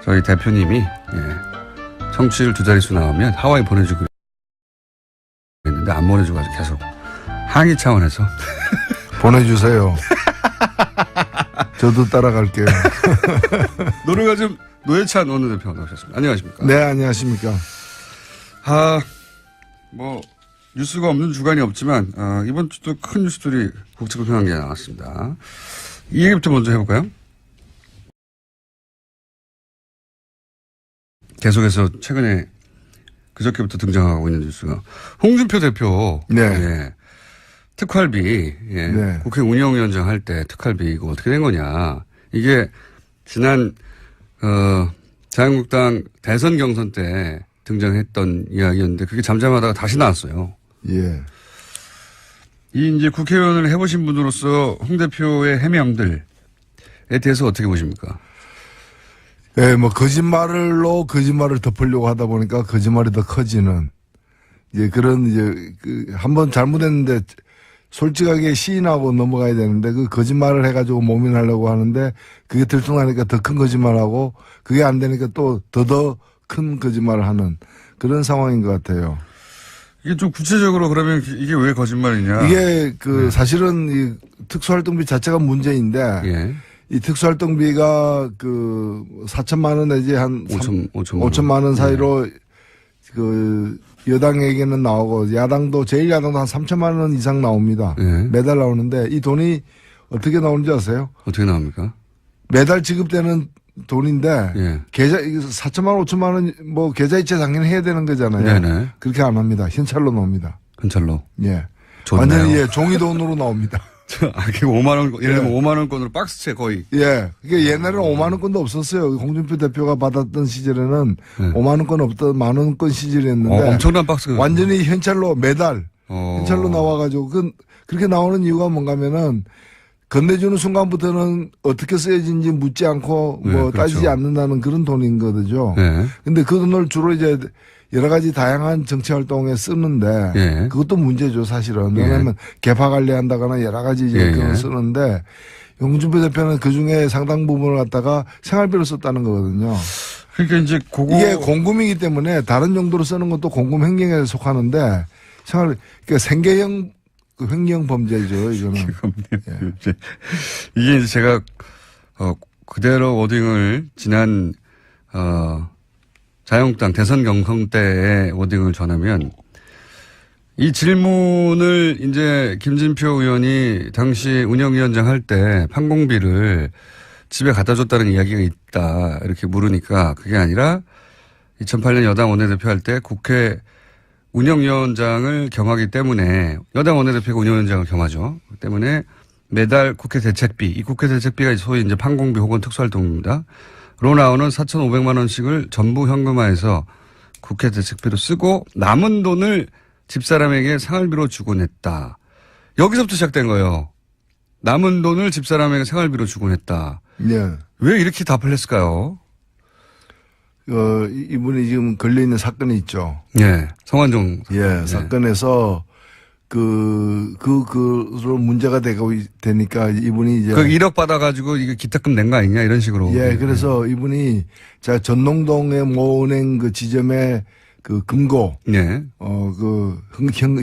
저희 대표님이 청취율 2자릿수 나오면 하와이 보내주기로 했는데 안 보내주고 아주 계속 항의 차원에서 보내주세요. 저도 따라갈게요. 노래가 좀 노회찬 원내대표 나오셨습니다. 안녕하십니까? 네, 안녕하십니까? 뉴스가 없는 주간이 없지만 이번 주도 큰 뉴스들이 국제급행한 게 나왔습니다. 이 얘기부터 먼저 해볼까요? 계속해서 최근에 그저께부터 등장하고 있는 뉴스가 홍준표 대표 네. 특활비 네. 국회 운영위원장 할 때 특활비 이거 어떻게 된 거냐. 이게 지난 자유한국당 대선 경선 때 등장했던 이야기였는데 그게 잠잠하다가 다시 나왔어요. 예. 이 이제 국회의원을 해보신 분으로서 홍 대표의 해명들에 대해서 어떻게 보십니까? 예, 거짓말로 거짓말을 덮으려고 하다 보니까 거짓말이 더 커지는, 한번 잘못했는데 솔직하게 시인하고 넘어가야 되는데 그 거짓말을 해가지고 모면하려고 하는데 그게 들통나니까 더 큰 거짓말하고 그게 안 되니까 또 더 큰 거짓말을 하는 그런 상황인 것 같아요. 이게 좀 구체적으로 그러면 이게 왜 거짓말이냐? 이게 사실은 이 특수활동비 자체가 문제인데 이 특수활동비가 4천만 원 내지 한 5천만 원 사이로 여당에게는 나오고 야당도 제일 야당도 한 3천만 원 이상 나옵니다. 매달 나오는데 이 돈이 어떻게 나오는지 아세요? 어떻게 나옵니까? 매달 지급되는 돈인데 계좌 4천만 원, 5천만 원 계좌이체 당연히 해야 되는 거잖아요. 네네. 그렇게 안 합니다. 현찰로 나옵니다. 현찰로. 예. 좋네요. 완전히 종이 돈으로 나옵니다. 그게 5만 원, 예를 들면 5만 원권으로 박스채 거의. 예. 그게 옛날에는 5만 원권도 없었어요. 홍준표 대표가 받았던 시절에는 5만 원권 없던 만 원권 시절이었는데. 엄청난 박스가. 완전히 현찰로 매달 현찰로 나와가지고 그렇게 나오는 이유가 뭔가면은 건네주는 순간부터는 어떻게 쓰여진지 묻지 않고 그렇죠. 따지지 않는다는 그런 돈인 거죠. 네. 근데 그 돈을 주로 이제 여러 가지 다양한 정치 활동에 쓰는데 그것도 문제죠, 사실은. 왜냐하면 개파 관리한다거나 여러 가지 이제 그걸 쓰는데 홍준표 대표는 그 중에 상당 부분을 갖다가 생활비로 썼다는 거거든요. 그러니까 이제 이게 공금이기 때문에 다른 용도로 쓰는 것도 공금 횡령에 속하는데 그러니까 생계형 횡령 범죄죠, 이거는. 이게 이제 제가 그대로 워딩을 지난 자유한국당 대선 경선 때의 워딩을 전하면 이 질문을 이제 김진표 의원이 당시 운영위원장 할 때 판공비를 집에 갖다 줬다는 이야기가 있다 이렇게 물으니까 그게 아니라 2008년 여당 원내대표 할 때 국회 운영위원장을 겸하기 때문에 여당 원내대표가 운영위원장을 겸하죠. 그 때문에 매달 국회 대책비, 이 국회 대책비가 소위 이제 판공비 혹은 특수활동입니다. 로 나오는 4,500만 원씩을 전부 현금화해서 국회 대책비로 쓰고 남은 돈을 집사람에게 생활비로 주곤 했다. 여기서부터 시작된 거예요. 남은 돈을 집사람에게 생활비로 주곤 했다. 네. 왜 이렇게 답을 했을까요? 이분이 지금 걸려있는 사건이 있죠. 예. 성완종. 사건에서 그로 문제가 되니까 이분이 이제. 1억 받아가지고 이거 기탁금 낸 거 아니냐 이런 식으로. 그래서 이분이 전농동의 모은행 그 지점에 금고.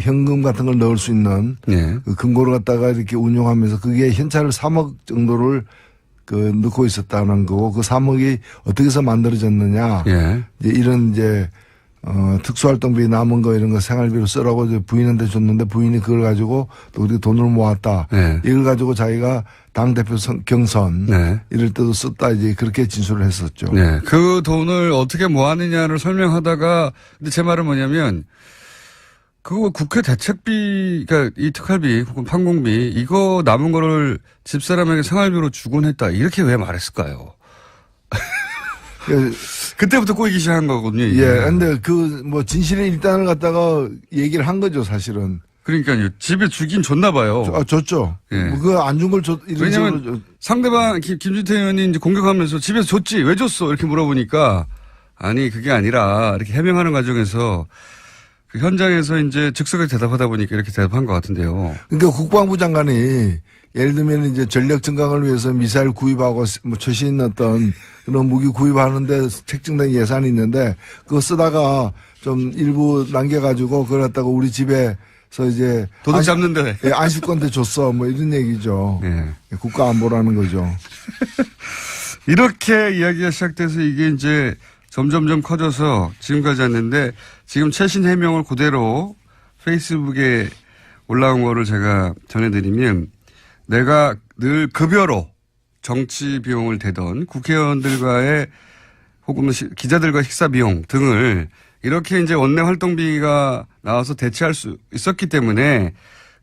현금 같은 걸 넣을 수 있는. 그 금고를 갖다가 이렇게 운용하면서 그게 현찰을 3억 정도를 넣고 있었다는 거고 그 3억이 어떻게 해서 만들어졌느냐. 이제 이런 특수활동비 남은 거 이런 거 생활비로 쓰라고 이제 부인한테 줬는데 부인이 그걸 가지고 또 우리가 돈을 모았다. 이걸 가지고 자기가 당대표 경선 이럴 때도 썼다 이제 그렇게 진술을 했었죠. 그 돈을 어떻게 모았느냐를 설명하다가 근데 제 말은 뭐냐면 그거 국회 대책비, 그러니까 이 특활비 혹은 판공비 이거 남은 거를 집사람에게 생활비로 주곤 했다. 이렇게 왜 말했을까요? 그때부터 꼬이기 시작한 거거든요. 근데 진실의 일단을 갖다가 얘기를 한 거죠, 사실은. 그러니까요. 집에 주긴 줬나 봐요. 줬죠. 그거 안 준 걸 왜냐면 상대방 김진태 의원이 이제 공격하면서 집에서 줬지 왜 줬어 이렇게 물어보니까 아니 그게 아니라 이렇게 해명하는 과정에서 그 현장에서 이제 즉석에 대답하다 보니까 이렇게 대답한 것 같은데요. 그러니까 국방부 장관이 예를 들면 이제 전력 증강을 위해서 미사일 구입하고 뭐 최신 어떤 그런 무기 구입하는데 책정된 예산이 있는데 그거 쓰다가 좀 일부 남겨가지고 그걸 갖다가 우리 집에서 이제 도둑 잡는데 안식권대 줬어 뭐 이런 얘기죠. 네. 국가 안보라는 거죠. 이렇게 이야기가 시작돼서 이게 이제 점점점 커져서 지금까지 왔는데 지금 최신 해명을 그대로 페이스북에 올라온 거를 제가 전해드리면 내가 늘 급여로 정치 비용을 대던 국회의원들과의 혹은 기자들과 식사 비용 등을 이렇게 이제 원내 활동비가 나와서 대체할 수 있었기 때문에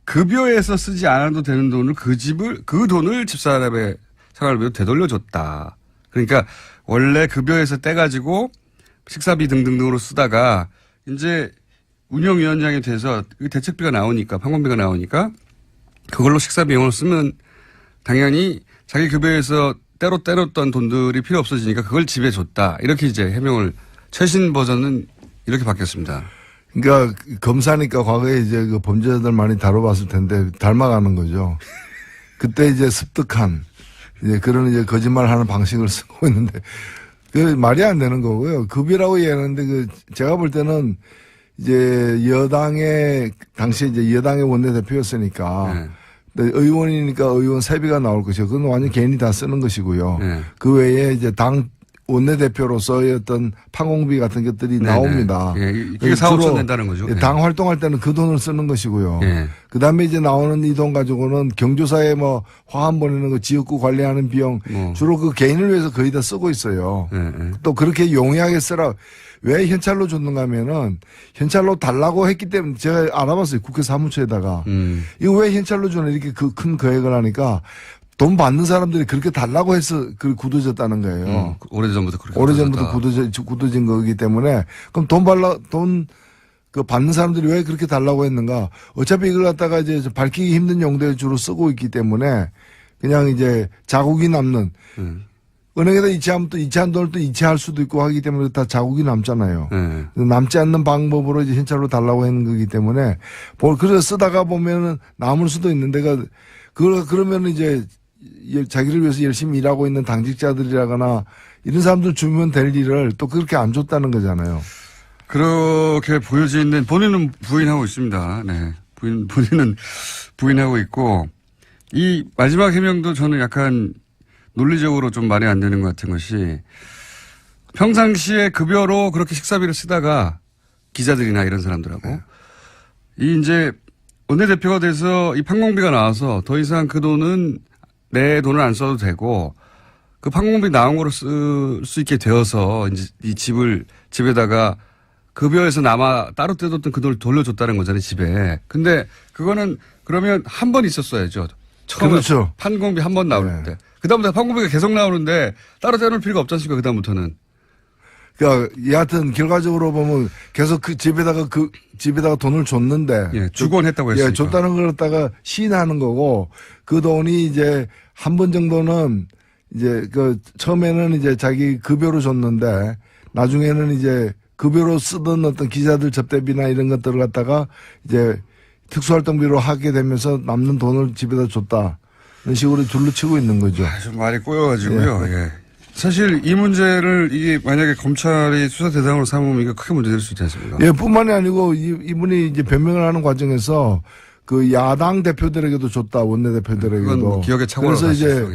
급여에서 쓰지 않아도 되는 돈을 그 돈을 집사람의 생활비로 되돌려줬다. 그러니까 원래 급여에서 떼가지고 식사비 등등으로 쓰다가 이제 운영위원장이 돼서 대책비가 나오니까 판공비가 나오니까 그걸로 식사 비용을 쓰면 당연히 자기 급여에서 때로 때렸던 돈들이 필요 없어지니까 그걸 집에 줬다. 이렇게 이제 해명을 최신 버전은 이렇게 바뀌었습니다. 그러니까 검사니까 과거에 이제 그 범죄자들 많이 다뤄봤을 텐데 닮아가는 거죠. 그때 이제 습득한 이제 그런 이제 거짓말하는 방식을 쓰고 있는데 그 말이 안 되는 거고요. 급이라고 얘기하는데 그 제가 볼 때는 이제 여당의 당시에 이제 여당의 원내대표였으니까 네. 의원이니까 의원 세비가 나올 것이고 그건 완전 개인이 다 쓰는 것이고요. 네. 그 외에 이제 당 원내대표로서의 어떤 판공비 같은 것들이 네네. 나옵니다. 예, 이게 사업선 낸다는 거죠. 당 활동할 때는 그 돈을 쓰는 것이고요. 예. 그 다음에 이제 나오는 이 돈 가지고는 경조사에 뭐 화환 보내는 거 지역구 관리하는 비용 주로 그 개인을 위해서 거의 다 쓰고 있어요. 또 그렇게 용이하게 쓰라. 왜 현찰로 줬는가 하면은 현찰로 달라고 했기 때문에 제가 알아봤어요. 국회 사무처에다가. 이거 왜 현찰로 주는 이렇게 그 큰 거액을 하니까 돈 받는 사람들이 그렇게 달라고 해서 그 굳어졌다는 거예요. 오래전부터 그렇게. 오래전부터 굳어진 거기 때문에 그럼 돈 그 받는 사람들이 왜 그렇게 달라고 했는가? 어차피 이걸 갖다가 이제 밝히기 힘든 용도에 주로 쓰고 있기 때문에 그냥 이제 자국이 남는 은행에다 이체하면 또 이체한 돈을 또 이체할 수도 있고 하기 때문에 다 자국이 남잖아요. 남지 않는 방법으로 이제 현찰로 달라고 하는 거기 때문에 그래서 쓰다가 보면은 남을 수도 있는데 그러면 이제 자기를 위해서 열심히 일하고 있는 당직자들이라거나 이런 사람들 주면 될 일을 또 그렇게 안 줬다는 거잖아요. 그렇게 보여지는 본인은 부인하고 있습니다. 네. 본인은 부인하고 있고 이 마지막 해명도 저는 약간 논리적으로 좀 말이 안 되는 것 같은 것이 평상시에 급여로 그렇게 식사비를 쓰다가 기자들이나 이런 사람들하고 이 이제 원내대표가 돼서 이 판공비가 나와서 더 이상 그 돈은 내 돈을 안 써도 되고 그 판공비 나온 거로 쓸 수 있게 되어서 이제 이 집에다가 급여에서 따로 떼뒀던 그 돈을 돌려줬다는 거잖아요, 집에. 근데 그거는 그러면 한 번 있었어야죠. 처음에 그렇죠. 판공비 한 번 나오는데. 네. 그다음부터 판공비가 계속 나오는데 따로 떼놓을 필요가 없지 않습니까, 그다음부터는. 그러니까 여하튼 결과적으로 보면 계속 그 집에다가 돈을 줬는데. 예, 주곤 했다고 했으니까. 예, 줬다는 걸 갖다가 시인하는 거고 그 돈이 이제 한 번 정도는 이제 그 처음에는 이제 자기 급여로 줬는데 나중에는 이제 급여로 쓰던 어떤 기자들 접대비나 이런 것들을 갖다가 이제 특수활동비로 하게 되면서 남는 돈을 집에다 줬다. 이런 식으로 둘러치고 있는 거죠. 좀 말이 꼬여가지고요. 예. 사실 이 문제를 이게 만약에 검찰이 수사 대상으로 삼으면 이게 크게 문제될 수 있지 않습니까? 예, 뿐만이 아니고 이분이 이제 변명을 하는 과정에서 그 야당 대표들에게도 줬다, 원내대표들에게도. 그건 뭐 기억에 착오라고 그래서 이제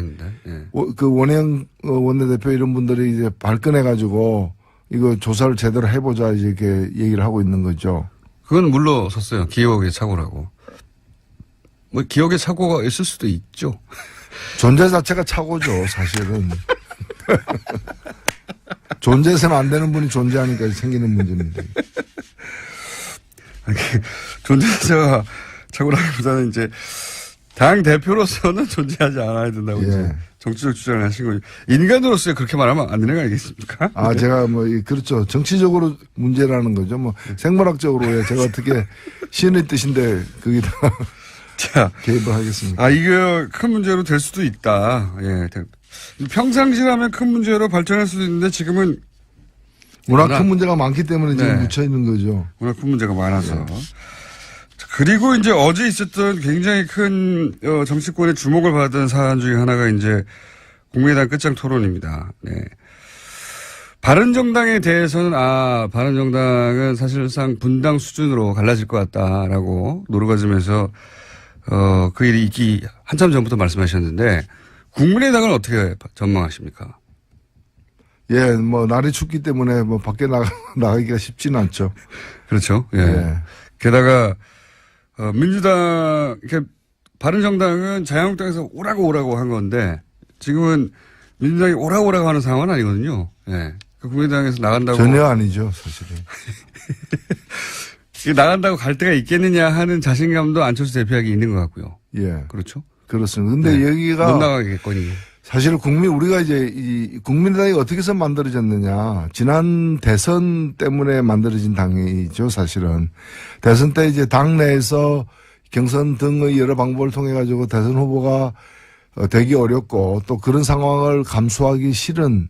예. 그 원혜영 원내대표 이런 분들이 이제 발끈해가지고 이거 조사를 제대로 해보자 이렇게 얘기를 하고 있는 거죠. 그건 물러섰어요. 기억의 착오라고. 뭐 기억의 착오가 있을 수도 있죠. 존재 자체가 착오죠, 사실은. 존재해서는 안 되는 분이 존재하니까 생기는 문제입니다. 존재자가 착오라기보다는 이제 당 대표로서는 존재하지 않아야 된다고 이제 정치적 주장을 하신 거죠. 인간으로서 그렇게 말하면 안 되는 거 아니겠습니까? 아, 제가 뭐, 그렇죠. 정치적으로 문제라는 거죠. 뭐, 생물학적으로 제가 어떻게 시인의 뜻인데 거기다 자, 개입을 하겠습니까? 아, 이거 큰 문제로 될 수도 있다. 예. 평상시라면 큰 문제로 발전할 수도 있는데 지금은 워낙 큰 문제가 많기 때문에 지금 네. 묻혀 있는 거죠. 워낙 큰 문제가 많아서. 그리고 이제 어제 있었던 굉장히 큰 정치권의 주목을 받은 사안 중에 하나가 이제 국민의당 끝장 토론입니다. 네. 바른정당에 대해서는 바른정당은 사실상 분당 수준으로 갈라질 것 같다라고 노르가즘에서 그 일이 있기 한참 전부터 말씀하셨는데 국민의당은 어떻게 전망하십니까? 예, 뭐 날이 춥기 때문에 뭐 밖에 나가기가 쉽지는 않죠. 그렇죠. 예. 예. 게다가 민주당, 바른정당은 자유한국당에서 오라고 한 건데 지금은 민주당이 오라고 하는 상황은 아니거든요. 예. 국민의당에서 나간다고. 전혀 아니죠, 사실은. 나간다고 갈 데가 있겠느냐 하는 자신감도 안철수 대표에게 있는 것 같고요. 예. 그렇죠. 그렇습니다. 근데 네. 여기가. 못 나가겠거니. 사실 우리가 이제 이 국민의당이 어떻게 해서 만들어졌느냐. 지난 대선 때문에 만들어진 당이죠, 사실은. 대선 때 이제 당내에서 경선 등의 여러 방법을 통해 가지고 대선 후보가 되기 어렵고 또 그런 상황을 감수하기 싫은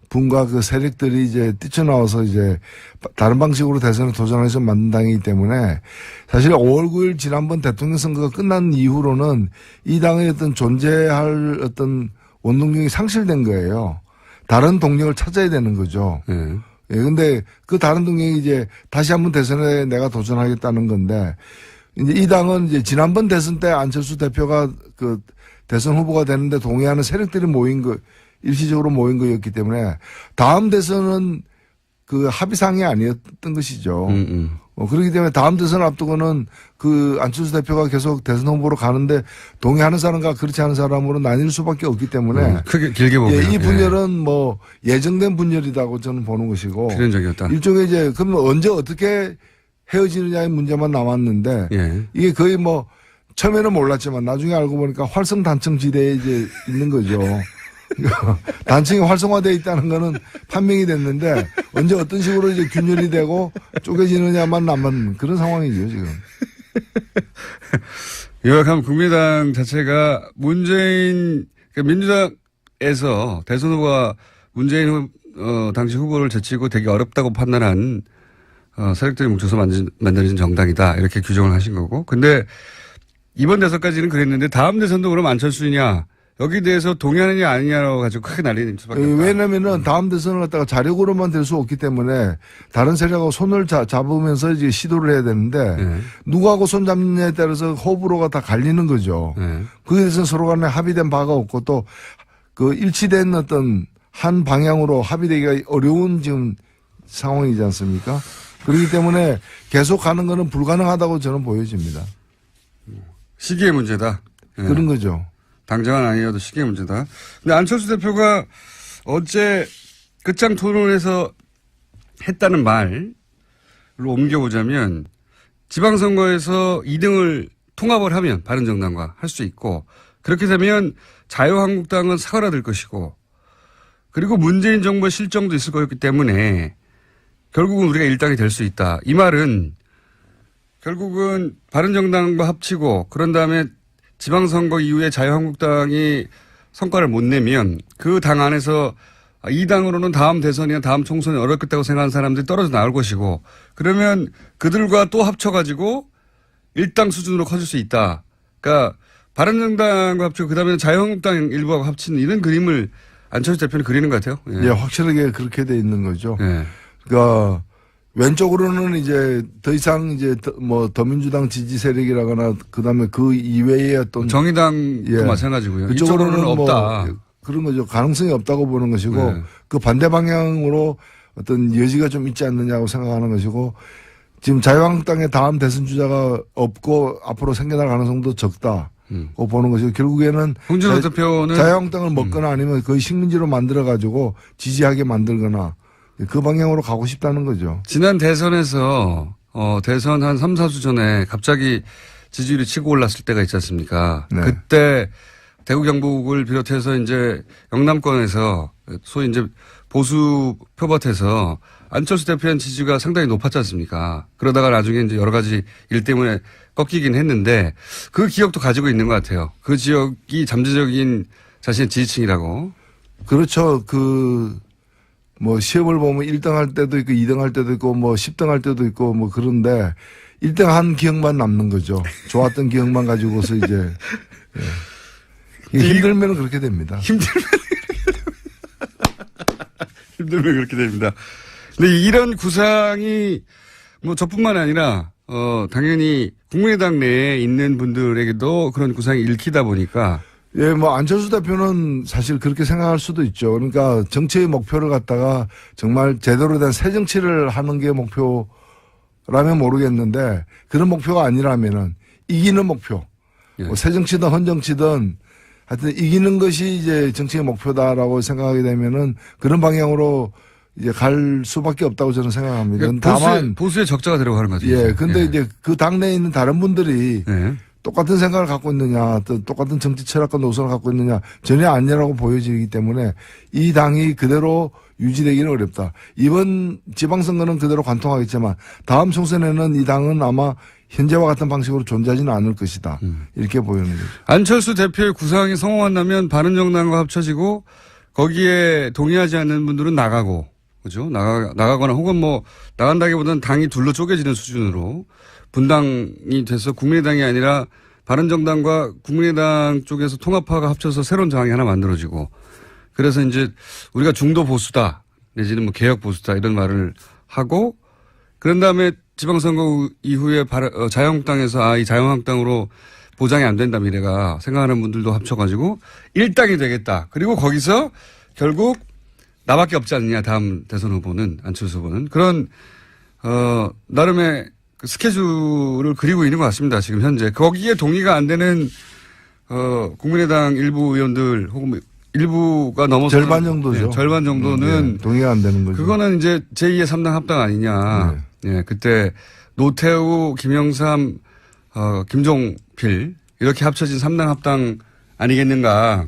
분과 그 세력들이 이제 뛰쳐나와서 이제 다른 방식으로 대선에 도전해서 만든 당이기 때문에 사실 5월 9일 지난번 대통령 선거가 끝난 이후로는 이 당의 어떤 존재할 어떤 원동력이 상실된 거예요. 다른 동력을 찾아야 되는 거죠. 예, 근데 그 다른 동력이 이제 다시 한번 대선에 내가 도전하겠다는 건데 이제 이 당은 이제 지난번 대선 때 안철수 대표가 그 대선 후보가 되는데 동의하는 세력들이 일시적으로 모인 거였기 때문에 다음 대선은 그 합의상이 아니었던 것이죠. 그렇기 때문에 다음 대선 앞두고는 그 안철수 대표가 계속 대선 후보로 가는데 동의하는 사람과 그렇지 않은 사람으로 나뉠 수밖에 없기 때문에 크게 길게 보면 이 분열은 뭐 예정된 분열이라고 저는 보는 것이고 필연적이었다. 일종의 이제 그러면 언제 어떻게 헤어지느냐의 문제만 남았는데 이게 거의 뭐 처음에는 몰랐지만 나중에 알고 보니까 활성단층 지대에 이제 있는 거죠. 단층이 활성화되어 있다는 거는 판명이 됐는데 언제 어떤 식으로 이제 균열이 되고 쪼개지느냐만 남은 그런 상황이죠, 지금. 요약하면 국민의당 자체가 민주당에서 대선 후보가 문재인 당시 후보를 제치고 되게 어렵다고 판단한 세력들이 뭉쳐서 만들어진 정당이다. 이렇게 규정을 하신 거고. 근데 이번 대선까지는 그랬는데 다음 대선도 그럼 안철수냐 여기 대해서 동의하느냐 아니냐로 가지고 크게 난리는 수밖에 없다. 왜냐면은 다음 대선을 갖다가 자력으로만 될 수 없기 때문에 다른 세력하고 손을 잡으면서 이제 시도를 해야 되는데 누구하고 손 잡느냐에 따라서 호불호가 다 갈리는 거죠. 그에 대해서 서로 간에 합의된 바가 없고 또 그 일치된 어떤 한 방향으로 합의되기가 어려운 지금 상황이지 않습니까? 그렇기 때문에 계속 가는 거는 불가능하다고 저는 보여집니다. 시기의 문제다. 그런 거죠. 당장은 아니어도 시기의 문제다. 근데 안철수 대표가 어제 끝장 토론에서 했다는 말로 옮겨보자면 지방선거에서 2등을 통합을 하면 바른정당과 할 수 있고 그렇게 되면 자유한국당은 사그라들 것이고 그리고 문재인 정부의 실정도 있을 거였기 때문에 결국은 우리가 일당이 될 수 있다. 이 말은 결국은 바른정당과 합치고 그런 다음에 지방선거 이후에 자유한국당이 성과를 못 내면 그 당 안에서 이 당으로는 다음 대선이나 다음 총선이 어렵겠다고 생각하는 사람들이 떨어져 나올 것이고 그러면 그들과 또 합쳐가지고 일당 수준으로 커질 수 있다. 그러니까 바른정당과 합치고 그다음에 자유한국당 일부하고 합치는 이런 그림을 안철수 대표는 그리는 것 같아요. 예, 확실하게 그렇게 돼 있는 거죠. 그러니까 왼쪽으로는 이제 더 이상 이제 뭐 더민주당 지지 세력이라거나 그다음에 그 이외의 어떤 정의당도 마찬가지고요. 그쪽으로는 없다. 뭐 그런 거죠. 가능성이 없다고 보는 것이고 그 반대 방향으로 어떤 여지가 좀 있지 않느냐고 생각하는 것이고 지금 자유한국당의 다음 대선 주자가 없고 앞으로 생겨날 가능성도 적다. 고 보는 것이고 결국에는 홍준표 대표는 자유한국당을 먹거나 아니면 거의 식민지로 만들어 가지고 지지하게 만들거나 그 방향으로 가고 싶다는 거죠. 지난 대선에서 대선 한 3, 4주 전에 갑자기 지지율이 치고 올랐을 때가 있지 않습니까? 네. 그때 대구 경북을 비롯해서 이제 영남권에서 소위 이제 보수 표밭에서 안철수 대표의 지지가 상당히 높았지 않습니까? 그러다가 나중에 이제 여러 가지 일 때문에 꺾이긴 했는데 그 기억도 가지고 있는 것 같아요. 그 지역이 잠재적인 자신의 지지층이라고. 그렇죠. 뭐 시험을 보면 1등 할 때도 있고 2등 할 때도 있고 뭐 10등 할 때도 있고 뭐 그런데 1등 한 기억만 남는 거죠. 좋았던 기억만 가지고서 이제 예. 힘들면 그렇게 됩니다. 힘들면 그렇게 됩니다. 근데 이런 구상이 뭐 저뿐만 아니라 당연히 국민의당 내에 있는 분들에게도 그런 구상이 읽히다 보니까 예, 뭐 안철수 대표는 사실 그렇게 생각할 수도 있죠. 그러니까 정치의 목표를 갖다가 정말 제대로 된 새 정치를 하는 게 목표라면 모르겠는데 그런 목표가 아니라면은 이기는 목표. 예. 뭐 새 정치든 헌 정치든 하여튼 이기는 것이 이제 정치의 목표다라고 생각하게 되면은 그런 방향으로 이제 갈 수밖에 없다고 저는 생각합니다. 그러니까 다만 보수의 적자가 들어가는 거죠. 예, 근데 이제 그 당내에 있는 다른 분들이 예. 똑같은 생각을 갖고 있느냐, 또 똑같은 정치 철학과 노선을 갖고 있느냐 전혀 아니라고 보여지기 때문에 이 당이 그대로 유지되기는 어렵다. 이번 지방선거는 그대로 관통하겠지만 다음 총선에는 이 당은 아마 현재와 같은 방식으로 존재하지는 않을 것이다. 이렇게 보이는 거죠. 안철수 대표의 구상이 성공한다면 바른정당과 합쳐지고 거기에 동의하지 않는 분들은 나가고, 그죠? 나가거나 혹은 뭐 나간다기보다는 당이 둘로 쪼개지는 수준으로 분당이 돼서 국민의당이 아니라 바른정당과 국민의당 쪽에서 통합파가 합쳐서 새로운 당이 하나 만들어지고 그래서 이제 우리가 중도 보수다 내지는 뭐 개혁 보수다 이런 말을 하고 그런 다음에 지방선거 이후에 자유한국당에서 이 자유한국당으로 보장이 안 된다 미래가 생각하는 분들도 합쳐가지고 일당이 되겠다. 그리고 거기서 결국 나밖에 없지 않느냐 다음 대선 후보는 안철수 후보는 그런 나름의 그 스케줄을 그리고 있는 것 같습니다. 지금 현재 거기에 동의가 안 되는 국민의당 일부 의원들 혹은 일부가 넘어서 절반 정도죠. 네, 절반 정도는 네, 동의가 안 되는 거죠. 그거는 이제 제2의 3당 합당 아니냐. 네. 그때 노태우, 김영삼, 김종필 이렇게 합쳐진 3당 합당 아니겠는가.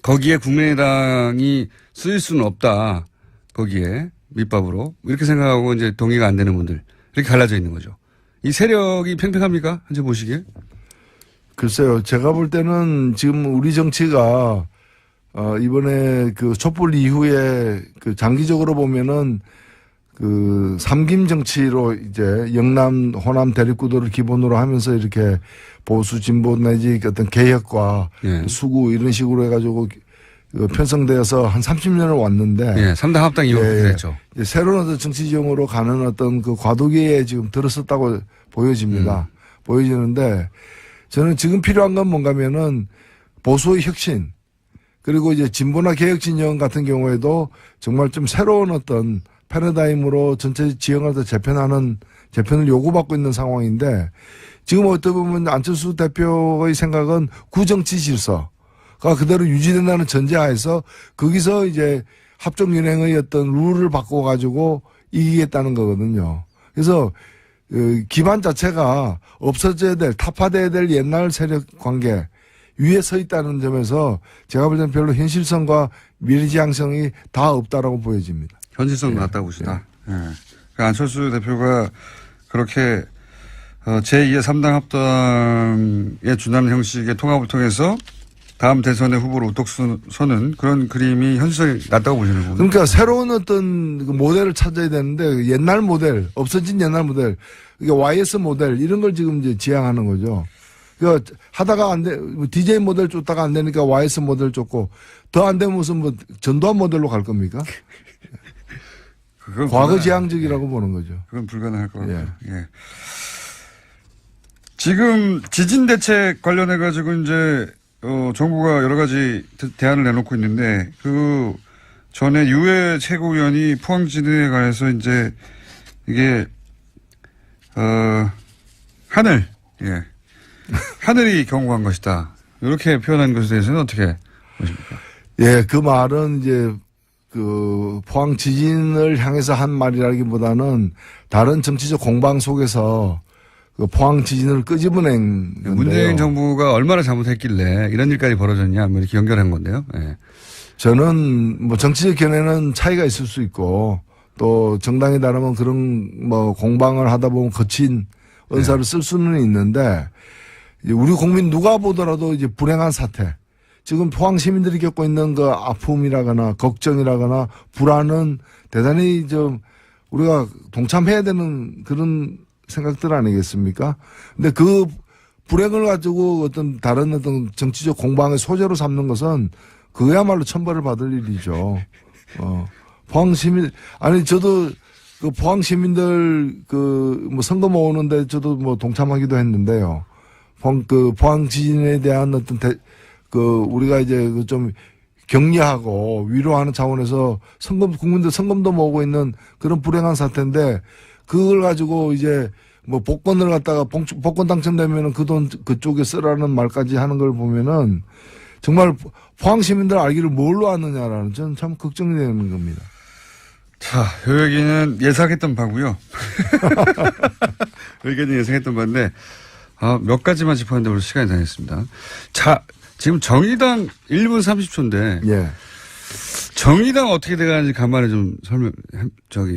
거기에 국민의당이 쓰일 수는 없다. 거기에 밑밥으로 이렇게 생각하고 이제 동의가 안 되는 분들. 이렇게 갈라져 있는 거죠. 이 세력이 팽팽합니까? 현재 보시기에? 글쎄요. 제가 볼 때는 지금 우리 정치가 이번에 그 촛불 이후에 그 장기적으로 보면은 그 삼김 정치로 이제 영남, 호남 대립구도를 기본으로 하면서 이렇게 보수 진보 내지 어떤 개혁과 예. 수구 이런 식으로 해가지고 편성되어서 한 30년을 왔는데. 예, 3당 합당 이후로 그랬죠. 새로운 어떤 정치 지형으로 가는 어떤 그 과도기에 지금 들었었다고 보여집니다. 보여지는데 저는 지금 필요한 건 뭔가면은 보수의 혁신 그리고 이제 진보나 개혁 진영 같은 경우에도 정말 좀 새로운 어떤 패러다임으로 전체 지형을 더 재편을 요구받고 있는 상황인데 지금 어떻게 보면 안철수 대표의 생각은 구정치 질서가 그대로 유지된다는 전제하에서 거기서 이제 합종연행의 어떤 룰을 바꿔가지고 이기겠다는 거거든요. 그래서 기반 자체가 없어져야 될, 타파돼야 될 옛날 세력 관계 위에 서 있다는 점에서 제가 볼 때는 별로 현실성과 미래지향성이 다 없다라고 보여집니다. 현실성 낮다고 보시다. 예. 그러니까 안철수 대표가 그렇게 제2의 3당 합당에 준하는 형식의 통합을 통해서 다음 대선의 후보로 우뚝 서는 그런 그림이 현실성이 낮다고 보시는 거군요. 그러니까 새로운 어떤 모델을 찾아야 되는데 옛날 모델, 없어진 옛날 모델, 이게 YS 모델 이런 걸 지금 이제 지향하는 거죠. 그러니까 하다가 안 돼, DJ 모델 쫓다가 안 되니까 YS 모델 쫓고 더 안 되면 무슨 뭐 전두환 모델로 갈 겁니까? 과거 지향적이라고 보는 거죠. 그건 불가능할 것 같아요. 예. 지금 지진 대책 관련해 가지고 이제 정부가 여러 가지 대안을 내놓고 있는데 그 전에 유해 최고위원이 포항 지진에 관해서 이제 이게 하늘, 예, 하늘이 경고한 것이다. 이렇게 표현한 것에 대해서는 어떻게 보십니까? 예, 그 말은 이제 그 포항 지진을 향해서 한 말이라기보다는 다른 정치적 공방 속에서 그 포항 지진을 끄집어낸 건데요. 문재인 정부가 얼마나 잘못했길래 이런 일까지 벌어졌냐, 뭐 이렇게 연결한 건데요. 예. 저는 뭐 정치적 견해는 차이가 있을 수 있고 또 정당에 따르면 그런 뭐 공방을 하다 보면 거친 언사를 쓸 수는 있는데 우리 국민 누가 보더라도 이제 불행한 사태, 지금 포항 시민들이 겪고 있는 그 아픔이라거나 걱정이라거나 불안은 대단히 좀 우리가 동참해야 되는 그런 생각들 아니겠습니까? 근데 그 불행을 가지고 어떤 다른 어떤 정치적 공방의 소재로 삼는 것은 그야말로 천벌을 받을 일이죠. 포항 시민, 아니, 저도 그 포항 시민들 그 뭐 선거 모으는데 저도 뭐 동참하기도 했는데요. 포항 지진에 대한 어떤 우리가 이제 그 좀 격려하고 위로하는 차원에서 국민들 성금도 모으고 있는 그런 불행한 사태인데 그걸 가지고 이제 뭐 복권을 갖다가 복권 당첨되면은 그 돈 그쪽에 쓰라는 말까지 하는 걸 보면은 정말 포항 시민들 알기를 뭘로 아느냐라는 저는 참 걱정이 되는 겁니다. 자, 요 얘기는 예상했던 바고요. 의견이 예상했던 바인데 몇 가지만 짚었는데 우리 시간이 다 됐습니다. 자, 지금 정의당 1분 30초인데 예. 정의당 어떻게 돼가는지 간만에 좀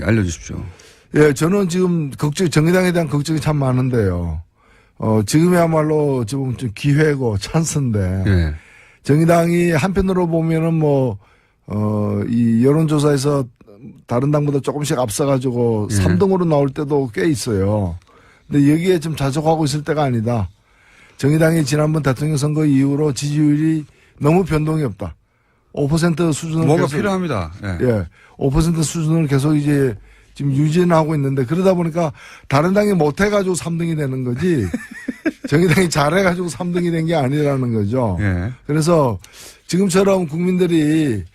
알려주십시오. 예, 저는 지금 정의당에 대한 걱정이 참 많은데요. 지금이야말로 지금 좀 기회고 찬스인데. 예. 정의당이 한편으로 보면은 이 여론조사에서 다른 당보다 조금씩 앞서가지고 예. 3등으로 나올 때도 꽤 있어요. 근데 여기에 좀 자족하고 있을 때가 아니다. 정의당이 지난번 대통령 선거 이후로 지지율이 너무 변동이 없다. 5% 수준을 뭔가 계속, 필요합니다. 예. 5% 수준을 계속 이제 지금 유지는 하고 있는데 그러다 보니까 다른 당이 못해가지고 3등이 되는 거지 정의당이 잘해가지고 3등이 된 게 아니라는 거죠. 예. 그래서 지금처럼 국민들이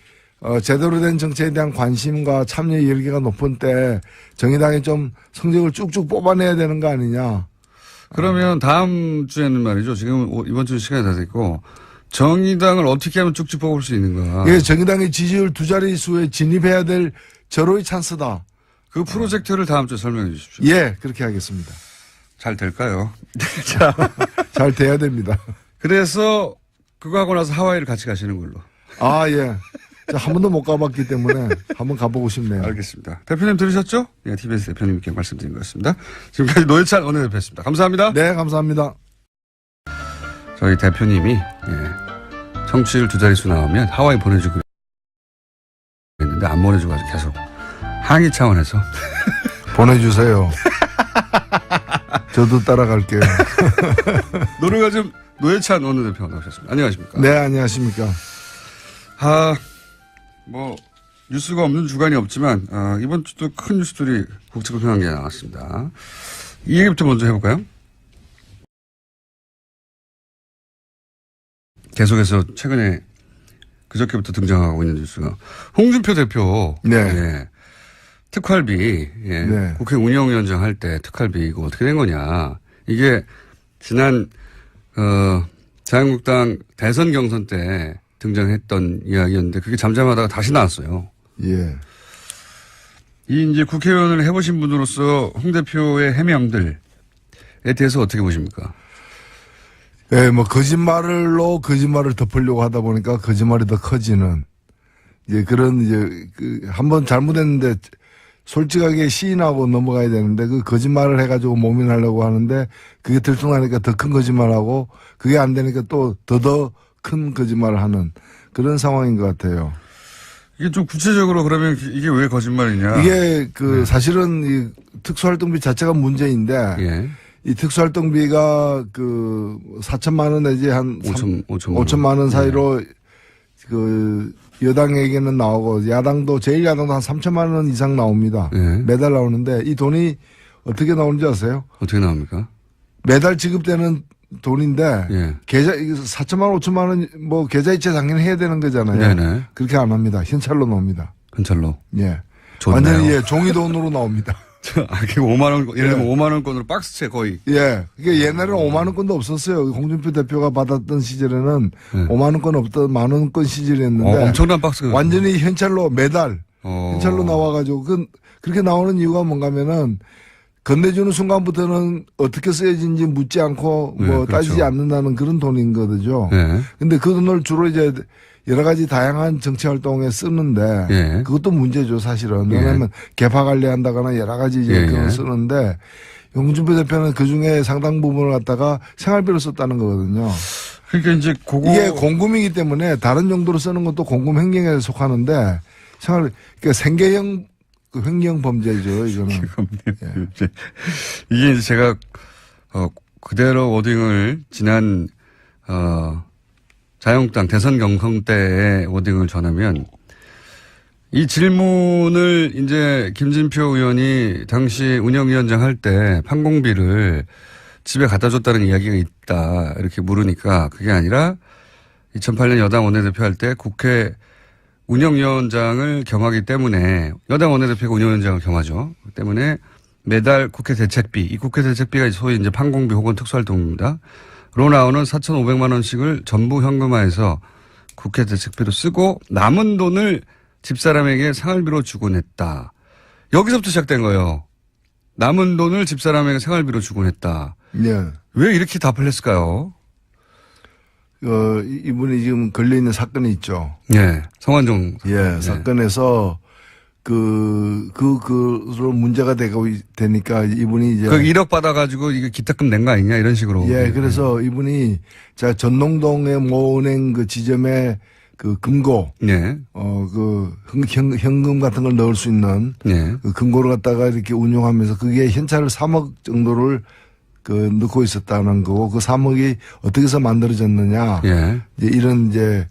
제대로 된 정치에 대한 관심과 참여 열기가 높은 때 정의당이 좀 성적을 쭉쭉 뽑아내야 되는 거 아니냐. 그러면 다음 주에는 말이죠. 지금 이번 주 시간이 다 됐고 정의당을 어떻게 하면 쭉쭉 뽑을 수 있는가. 예, 정의당이 지지율 2자릿수에 진입해야 될 절호의 찬스다. 그 프로젝트를 다음 주에 설명해 주십시오. 예, 그렇게 하겠습니다. 잘 될까요? 자, 잘 돼야 됩니다. 그래서 그거 하고 나서 하와이를 같이 가시는 걸로. 아, 예. 한 번도 못 가봤기 때문에 한번 가보고 싶네요. 알겠습니다. 대표님 들으셨죠? 예, TBS 대표님께 말씀드린 것 같습니다. 지금까지 노회찬 원내대표였습니다. 감사합니다. 네, 감사합니다. 저희 대표님이 청취율 2자릿수 나오면 하와이 보내주기로 했는데 안 보내주고 아주 계속 항의 차원에서 보내주세요. 저도 따라갈게요. 노래가 좀 노회찬 원내대표가 나오셨습니다. 안녕하십니까? 네, 안녕하십니까? 뉴스가 없는 주간이 없지만, 이번 주도 큰 뉴스들이 국제급행한 게 나왔습니다. 이 얘기부터 먼저 해볼까요? 계속해서 최근에 그저께부터 등장하고 있는 뉴스가 홍준표 대표. 네. 예, 특활비. 예, 네. 국회 운영위원장 할 때 특활비 이거 어떻게 된 거냐. 이게 지난, 자유한국당 대선 경선 때 등장했던 이야기였는데 그게 잠잠하다가 다시 나왔어요. 예. 이 이제 국회의원을 해보신 분으로서 홍 대표의 해명들에 대해서 어떻게 보십니까? 예, 거짓말로 거짓말을 덮으려고 하다 보니까 거짓말이 더 커지는 한번 잘못했는데 솔직하게 시인하고 넘어가야 되는데 그 거짓말을 해가지고 모면하려고 하는데 그게 들통나니까 더 큰 거짓말하고 그게 안 되니까 또 더 큰 거짓말을 하는 그런 상황인 것 같아요. 이게 좀 구체적으로 그러면 이게 왜 거짓말이냐? 이게 사실은 이 특수활동비 자체가 문제인데 예. 이 특수활동비가 4천만 원 내지 한 5천만 원 사이로 여당에게는 나오고 야당도 제일 야당도 한 3천만 원 이상 나옵니다. 예. 매달 나오는데 이 돈이 어떻게 나오는지 아세요? 어떻게 나옵니까? 매달 지급되는 돈인데 예. 계좌 4천만 원, 5천만 원 계좌이체 당연히 해야 되는 거잖아요. 네네. 그렇게 안 합니다. 현찰로 나옵니다. 현찰로. 예. 좋네요. 완전히 종이 돈으로 나옵니다. 그게 5만 원, 예를 들면 5만 원권으로 박스채 거의. 예. 그게 옛날에는 5만 원권도 없었어요. 홍준표 대표가 받았던 시절에는 5만 원권 없던 만 원권 시절이었는데. 엄청난 박스가. 완전히 현찰로 매달 현찰로 나와가지고 그렇게 나오는 이유가 뭔가면은 건네주는 순간부터는 어떻게 쓰여진지 묻지 않고 그렇죠. 따지지 않는다는 그런 돈인 거죠. 네. 근데 그 돈을 주로 이제 여러 가지 다양한 정치 활동에 쓰는데 예. 그것도 문제죠, 사실은. 예. 왜냐하면 개파 관리한다거나 여러 가지 이제 그걸 쓰는데 홍준표 대표는 그 중에 상당 부분을 갖다가 생활비로 썼다는 거거든요. 그러니까 이제 이게 공금이기 때문에 다른 용도로 쓰는 것도 공금 횡령에 속하는데 그러니까 생계형 횡령 범죄죠, 이거는. 예. 이게 이제 제가 그대로 워딩을 지난 자유한국당 대선 경선 때의 워딩을 전하면 이 질문을 이제 김진표 의원이 당시 운영위원장 할 때 판공비를 집에 갖다 줬다는 이야기가 있다 이렇게 물으니까 그게 아니라 2008년 여당 원내대표 할 때 국회 운영위원장을 겸하기 때문에 여당 원내대표가 운영위원장을 겸하죠. 때문에 매달 국회 대책비, 이 국회 대책비가 소위 이제 판공비 혹은 특수활동입니다. 로 나오는 4,500만 원씩을 전부 현금화해서 국회 대책비로 쓰고 남은 돈을 집사람에게 생활비로 주곤 했다. 여기서부터 시작된 거예요. 남은 돈을 집사람에게 생활비로 주곤 했다. 네. 왜 이렇게 답을 했을까요? 이분이 지금 걸려있는 사건이 있죠. 네. 성완종. 예, 네. 사건에서 그로 문제가 되니까 이분이 이제. 1억 받아가지고 이게 기탁금 낸 거 아니냐 이런 식으로. 예, 그래서 이분이 자, 전농동의 모은행 그 지점에 그 금고. 네. 현금 같은 걸 넣을 수 있는. 네. 그 금고를 갖다가 이렇게 운용하면서 그게 현찰을 3억 정도를 넣고 있었다는 거고 그 3억이 어떻게 해서 만들어졌느냐. 예. 이제 이런 이제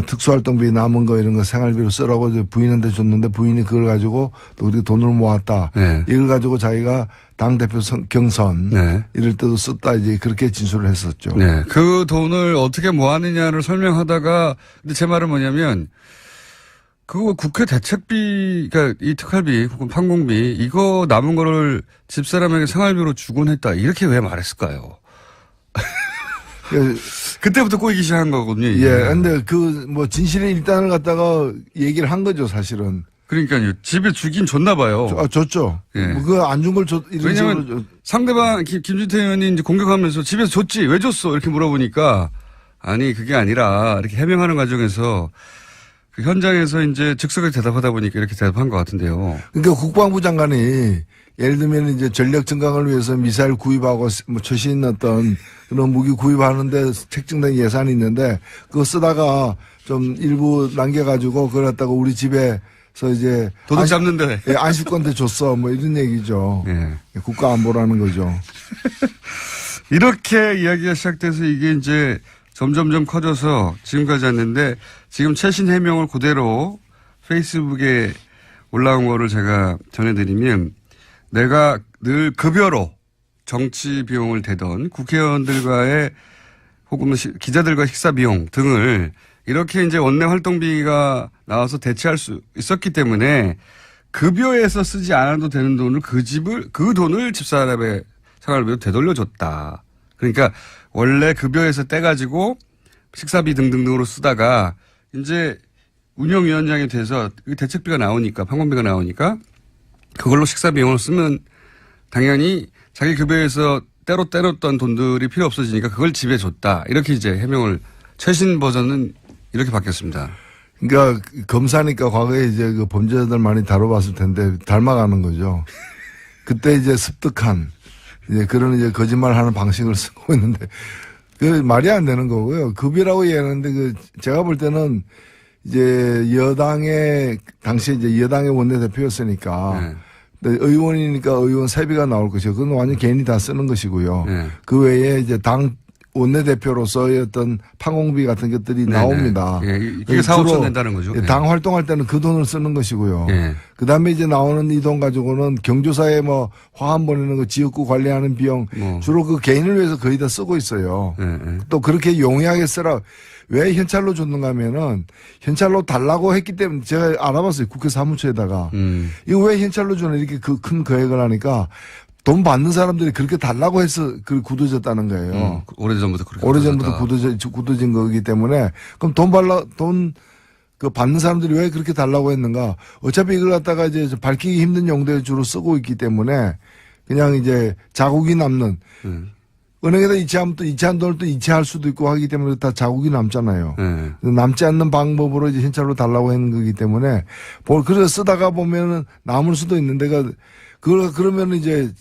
특수활동비 남은 거 이런 거 생활비로 쓰라고 이제 부인한테 줬는데 부인이 그걸 가지고 또 우리가 돈을 모았다. 네. 이걸 가지고 자기가 당대표 경선 네. 이럴 때도 썼다 이제 그렇게 진술을 했었죠. 네. 그 돈을 어떻게 모았느냐를 설명하다가 근데 제 말은 뭐냐면 그거 국회 대책비, 그러니까 이 특활비 혹은 판공비 이거 남은 거를 집사람에게 생활비로 주곤 했다. 이렇게 왜 말했을까요? 그때부터 꼬이기 시작한 거거든요. 이게. 예. 근데 진실의 일단을 갖다가 얘기를 한 거죠, 사실은. 그러니까요. 집에 주긴 줬나 봐요. 줬죠. 예. 그거 안 준 걸 왜냐면 상대방 김진태 의원이 이제 공격하면서 집에서 줬지 왜 줬어 이렇게 물어보니까 아니 그게 아니라 이렇게 해명하는 과정에서 그 현장에서 이제 즉석에 대답하다 보니까 이렇게 대답한 것 같은데요. 그러니까 국방부 장관이 예를 들면 이제 전력 증강을 위해서 미사일 구입하고 최신 어떤 그런 무기 구입하는데 책정된 예산이 있는데 그거 쓰다가 좀 일부 남겨가지고 그걸 갖다가 우리 집에서 이제 도둑 잡는데 안식권대 줬어 뭐 이런 얘기죠. 예. 국가 안보라는 거죠. 이렇게 이야기가 시작돼서 이게 이제 점점점 커져서 지금까지 왔는데 지금 최신 해명을 그대로 페이스북에 올라온 거를 제가 전해드리면 내가 늘 급여로 정치 비용을 대던 국회의원들과의 혹은 기자들과 식사 비용 등을 이렇게 이제 원내 활동비가 나와서 대체할 수 있었기 때문에 급여에서 쓰지 않아도 되는 돈을 그 돈을 집사람의 생활비로 되돌려줬다. 그러니까 원래 급여에서 떼가지고 식사비 등등으로 쓰다가 이제 운영위원장이 돼서 대책비가 나오니까 판공비가 나오니까 그걸로 식사 비용을 쓰면 당연히 자기 급여에서 때로 때렸던 돈들이 필요 없어지니까 그걸 집에 줬다. 이렇게 이제 해명을 최신 버전은 이렇게 바뀌었습니다. 그러니까 검사니까 과거에 이제 그 범죄자들 많이 다뤄봤을 텐데 닮아가는 거죠. 그때 이제 습득한 이제 그런 이제 거짓말하는 방식을 쓰고 있는데 그 말이 안 되는 거고요. 급여라고 얘기하는데 제가 볼 때는 이제 당시에 이제 여당의 원내대표였으니까. 네. 의원이니까 의원 세비가 나올 것이고 그건 완전 개인이 다 쓰는 것이고요. 네. 그 외에 이제 당 원내대표로서의 어떤 판공비 같은 것들이 네네. 나옵니다. 예, 이게 사업son 낸다는 거죠. 당 활동할 때는 그 돈을 쓰는 것이고요. 예. 그 다음에 이제 나오는 이 돈 가지고는 경조사에 화환 보내는 거 지역구 관리하는 비용 주로 그 개인을 위해서 거의 다 쓰고 있어요. 또 그렇게 용이하게 쓰라. 왜 현찰로 줬는가 하면은 현찰로 달라고 했기 때문에 제가 알아봤어요. 국회 사무처에다가. 이거 왜 현찰로 주는 이렇게 큰 거액을 하니까 돈 받는 사람들이 그렇게 달라고 해서 굳어졌다는 거예요. 오래전부터 그렇게. 오래전부터 굳어진 거기 때문에 그럼 돈 받는 사람들이 왜 그렇게 달라고 했는가. 어차피 이걸 갖다가 이제 밝히기 힘든 용도에 주로 쓰고 있기 때문에 그냥 이제 자국이 남는 은행에다 이체하면 또 이체한 돈을 또 이체할 수도 있고 하기 때문에 다 자국이 남잖아요. 남지 않는 방법으로 이제 현찰로 달라고 하는 거기 때문에 그래서 쓰다가 보면은 남을 수도 있는데 그러면 이제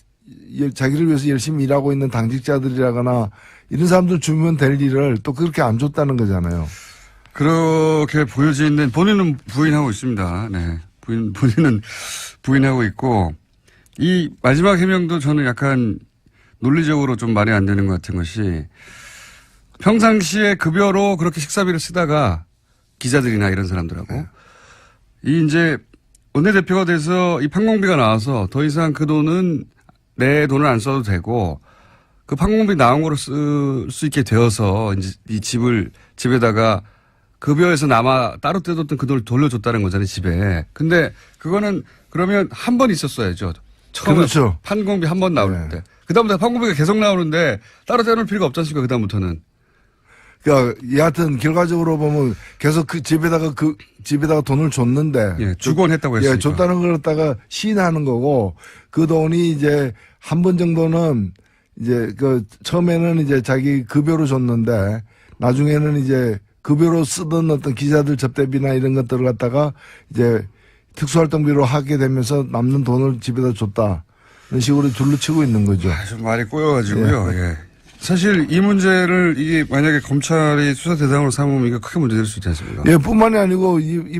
자기를 위해서 열심히 일하고 있는 당직자들이라거나 이런 사람들 주면 될 일을 또 그렇게 안 줬다는 거잖아요. 그렇게 보여지는 본인은 부인하고 있습니다. 네. 본인은 부인하고 있고 이 마지막 해명도 저는 약간 논리적으로 좀 말이 안 되는 것 같은 것이 평상시에 급여로 그렇게 식사비를 쓰다가 기자들이나 이런 사람들하고 네. 이 이제 원내대표가 돼서 이 판공비가 나와서 더 이상 그 돈은 내 돈을 안 써도 되고 그 판공비 나온 거로 쓸 수 있게 되어서 이제 이 집에다가 급여에서 남아 따로 떼뒀던 그 돈을 돌려줬다는 거잖아요, 집에. 근데 그거는 그러면 한 번 있었어야죠. 처음에 그렇죠. 판공비 한 번 나올 때. 그다음부터 판공비가 계속 나오는데 따로 떼놓을 필요가 없지 않습니까, 그다음부터는. 그러니까 여하튼 결과적으로 보면 계속 그 집에다가 돈을 줬는데. 예, 주곤 했다고 했으니까. 예, 줬다는 걸 갖다가 시인하는 거고 그 돈이 이제 한 번 정도는 이제 그 처음에는 이제 자기 급여로 줬는데 나중에는 이제 급여로 쓰던 어떤 기자들 접대비나 이런 것들을 갖다가 이제 특수활동비로 하게 되면서 남는 돈을 집에다 줬다. 이런 식으로 둘러치고 있는 거죠. 좀 말이 꼬여가지고요. 예. 사실 이 문제를 이게 만약에 검찰이 수사 대상으로 삼으면 이거 크게 문제될 수 있지 않습니까? 예, 뿐만이 아니고 이